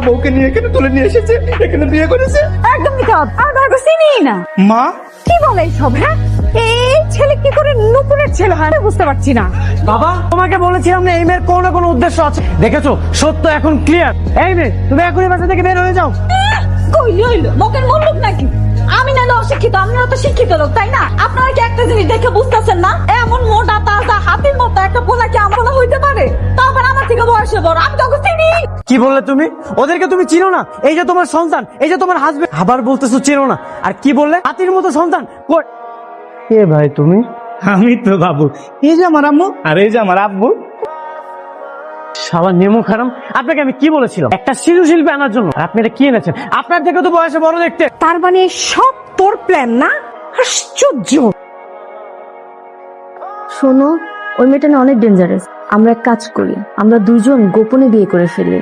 আমার বউকে নিয়ে এখানে তুলে নিয়ে এসেছে, এখানে বিয়ে করেছে। একদম মিথ্যা কথা, আমি তাকে চিনি না। মা, কি বলে সব? হ্যাঁ, এই ছেলে কি করে নুপুরের ছেলে হয় আমি বুঝতে পারছি না। বাবা, তোমাকে বলেছিলাম না এই মেয়ের কোনো না কোনো উদ্দেশ্য আছে। দেখেছো, সত্য এখন ক্লিয়ার। এই মেয়ে, তুমি এখনই বাসা থেকে বের হয়ে যাও। কইলি হইলো মকের মূল্য নাকি? আমি নাহলে অশিক্ষিত, আপনারা তো শিক্ষিত লোক, তাই না? আপনারা কি একটা জিনিস দেখে বুঝতেছেন না? এমন মোটা তাজা হাতির মতো একটা পোলা কি আমার পোলা হইতে পারে? তারপর আমার থেকে বয়সে বড়, আমি তোকে চিনি। কি বললে তুমি? ওদেরকে তুমি চিনো না? এই যে তোমার সন্তান, এই যে তোমার হাজবেন্ড, আবার বলতেছো চিনো না। আর কি বললে? হাতির মতো সন্তান। কে ভাই তুমি? আমি তো বাবু। এই যে আমার আম্মু আর এই যে আমার আব্বু। শালা নেমো খারাম, আপনাকে আমি কি বলেছিলাম একটা শিল্পী আনার জন্য? আর আপনি এটা কি এনেছেন? আপনার থেকে তো বয়সে বড় দেখতে। তার মানে সব তোর প্ল্যান না? আশ্চর্য। শোনো, ওই মেয়েটা না অনেক ডেঞ্জারাস। আমরা এক কাজ করি, আমরা দুইজন গোপনে বিয়ে করে ফেলি।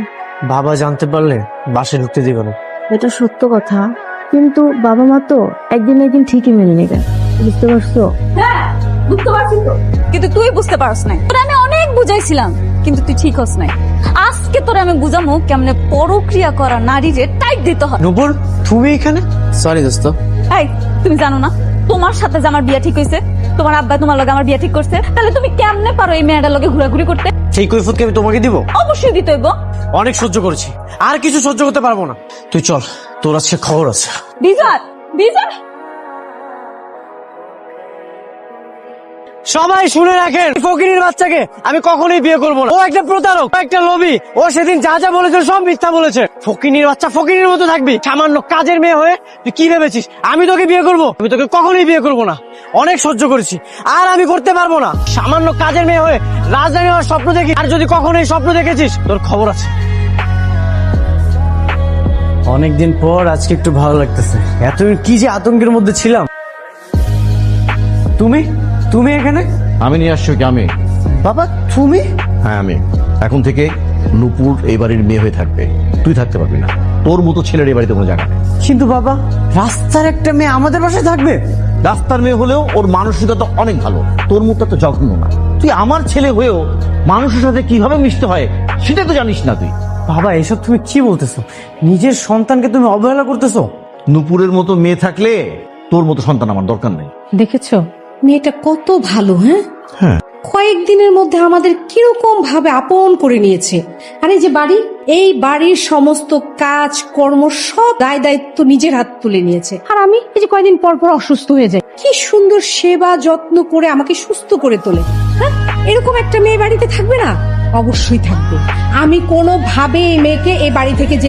বাবা জানতে পারলে বাসায় ঢুকতে দিবে না। এটা সত্য কথা, কিন্তু বাবা মা তো একদিন না একদিন ঠিকই মেনে নেবে, বুঝতে পারছো? হ্যাঁ, বুঝতে পারছি তো। কিন্তু তুই বুঝতে পারছ নাই। তোরা আমি অনেক বুঝাইছিলাম, কিন্তু তুই ঠিক হস নাই। আজকে তোরা আমি বুঝামু কেমনে পরক্রিয়া করা নারীরে টাইট দিতে হয়। নূপুর, তুমি এখানে? সরি দোস্ত। এই, তুমি জানো না তোমার সাথে যে আমার বিয়ে ঠিক হয়েছে? তোমার আব্বা তোমার লগে আমার বিয়ে ঠিক করছে। তাহলে তুমি কেমনে পারো এই মেয়েটার লগে ঘোরাঘুরি করতে? সেই কৈফিয়ত আমি তোমাকে দিব? অবশ্যই দিতে হইব। অনেক সহ্য করেছি, আর কিছু সহ্য করতে পারবো না। তুই চল, তোর আজকে খবর আছে। বিজয়, বিজয়। সবাই শুনে রাখেন, ফকিনীর বাচ্চাকে আমি কখনোই বিয়ে করবো না। ও একটা প্রতারক, ও একটা লোভী। ও সেদিন যা যা বলেছে সব মিথ্যা বলেছে। ফকিনীর বাচ্চা ফকিনীর মতো থাকবি। সামান্য কাজের মেয়ে হয়ে তুই কি ভেবেছিস আমি তোকে বিয়ে করব? আমি তোকে কখনোই বিয়ে করব না। অনেক সহ্য করেছি, আর আমি করতে পারবো না। সামান্য কাজের মেয়ে হয়ে রাজধানী হওয়ার স্বপ্ন দেখি, আর যদি কখনো এই স্বপ্ন দেখেছিস তোর খবর আছে। অনেকদিন পর আজকে একটু ভালো লাগতেছে। এতদিন কি যে আতঙ্কের মধ্যে ছিলাম। তুমি তুমি এখানে? আমি নিয়ে আসছি ওকে। আমি? বাবা তুমি? হ্যাঁ আমি। এখন থেকে নূপুর এই বাড়ির মেয়ে হয়ে থাকবে, তুই থাকতে পারবি না। তোর মতো ছেলের এই বাড়িতে কোনো জায়গা নেই। কিন্তু বাবা, রাস্তার একটা মেয়ে আমাদের বাসায় থাকবে? রাস্তার মেয়ে হলেও ওর মানসিকতা অনেক ভালো, তোর মতো তো জঘন্য না। তুই আমার ছেলে হয়েও মানুষের সাথে কিভাবে মিশতে হয় সেটা তো জানিস না তুই। বাবা, এসব তুমি কি বলতেছো? নিজের সন্তানকে তুমি অবহেলা করতেছো। নূপুরের মতো মেয়ে থাকলে তোর মতো সন্তান আমার দরকার নেই। দেখেছো মেয়েটা কত ভালো? হ্যাঁ, হ্যাঁ, কয়েকদিনের মধ্যে আমাদের কিরকম ভাবে আপন করে নিয়েছে। আর এই যে বাড়ি, এই বাড়ির সমস্ত কাজ কর্ম সব দায় দায়িত্ব নিজের হাত তুলে নিয়েছে। আর আমি এই যে কয়েকদিন পর পর অসুস্থ হয়ে যাই, কি সুন্দর সেবা যত্ন করে আমাকে সুস্থ করে তোলে। হ্যাঁ, এরকম একটা মেয়ে বাড়িতে থাকবে না? অবশ্যই থাকবে। আমি কোনোভাবে এই মেয়েকে এই বাড়ি থেকে